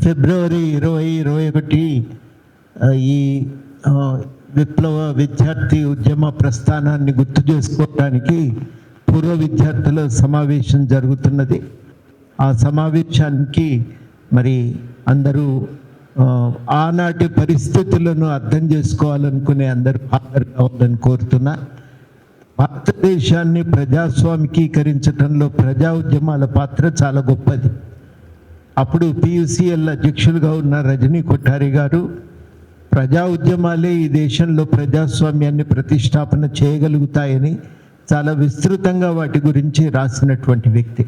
ఫిబ్రవరి 2021 ఈ విప్లవ విద్యార్థి ఉద్యమ ప్రస్థానాన్ని గుర్తు చేసుకోవడానికి పూర్వ విద్యార్థుల సమావేశం జరుగుతున్నది. ఆ సమావేశానికి మరి అందరూ ఆనాటి పరిస్థితులను అర్థం చేసుకోవాలనుకునే అందరూ హాజరు కావాలని కోరుతున్నా. భారతదేశాన్ని ప్రజాస్వామికీకరించడంలో ప్రజా ఉద్యమాల పాత్ర చాలా గొప్పది. అప్పుడు PUCL అధ్యక్షులుగా ఉన్న రజనీ కొఠారి గారు ప్రజా ఉద్యమాలే ఈ దేశంలో ప్రజాస్వామ్యాన్ని ప్రతిష్టాపన చేయగలుగుతాయని చాలా విస్తృతంగా వాటి గురించి రాసినటువంటి వ్యక్తి.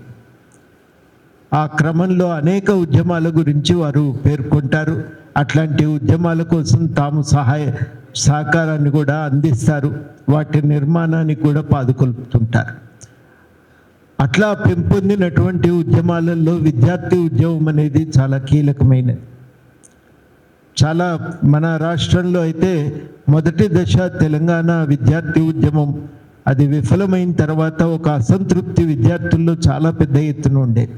ఆ క్రమంలో అనేక ఉద్యమాల గురించి వారు పేర్కొంటారు. అట్లాంటి ఉద్యమాల కోసం తాము సహకారాన్ని కూడా అందిస్తారు. వాటి నిర్మాణానికి కూడా పాదుకొల్పుతుంటారు. అట్లా పెంపొందినటువంటి ఉద్యమాలలో విద్యార్థి ఉద్యమం అనేది చాలా కీలకమైనది. చాలా మన రాష్ట్రంలో అయితే మొదటి దశ తెలంగాణ విద్యార్థి ఉద్యమం అది విఫలమైన తర్వాత ఒక అసంతృప్తి విద్యార్థుల్లో చాలా పెద్ద ఎత్తున ఉండేది.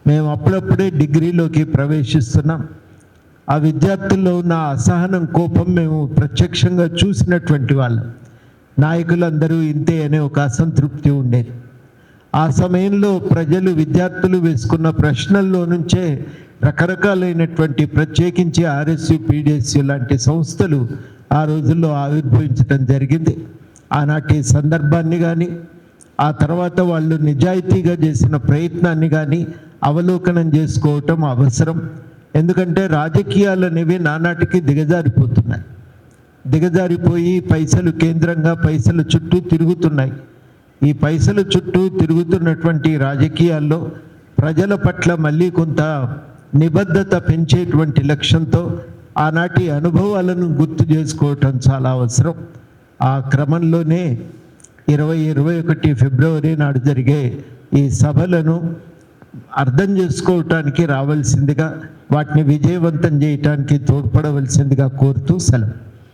మేము అప్పుడప్పుడే డిగ్రీలోకి ప్రవేశిస్తున్నాం. ఆ విద్యార్థుల్లో ఉన్న అసహనం, కోపం మేము ప్రత్యక్షంగా చూసినటువంటి వాళ్ళం. నాయకులందరూ ఇంతే అనే ఒక అసంతృప్తి ఉండేది. ఆ సమయంలో ప్రజలు విద్యార్థులు వేసుకున్న ప్రశ్నల్లో నుంచే రకరకాలైనటువంటి ప్రత్యేకించి RSU PDSU లాంటి సంస్థలు ఆ రోజుల్లో ఆవిర్భవించడం జరిగింది. ఆనాటి సందర్భాన్ని కానీ ఆ తర్వాత వాళ్ళు నిజాయితీగా చేసిన ప్రయత్నాన్ని కానీ అవలోకనం చేసుకోవటం అవసరం. ఎందుకంటే రాజకీయాలు అనేవి నానాటికి దిగజారిపోయి పైసలు కేంద్రంగా పైసల చుట్టూ తిరుగుతున్నాయి. ఈ పైసల చుట్టూ తిరుగుతున్నటువంటి రాజకీయాల్లో ప్రజల పట్ల మళ్ళీ కొంత నిబద్ధత పెంచేటువంటి లక్ష్యంతో ఆనాటి అనుభవాలను గుర్తు చేసుకోవటం చాలా అవసరం. ఆ క్రమంలోనే 2021 ఫిబ్రవరి నాడు జరిగే ఈ సభలను అర్థం చేసుకోవటానికి రావాల్సిందిగా, వాటిని విజయవంతం చేయటానికి తోడ్పడవలసిందిగా కోరుతూ సెలవు.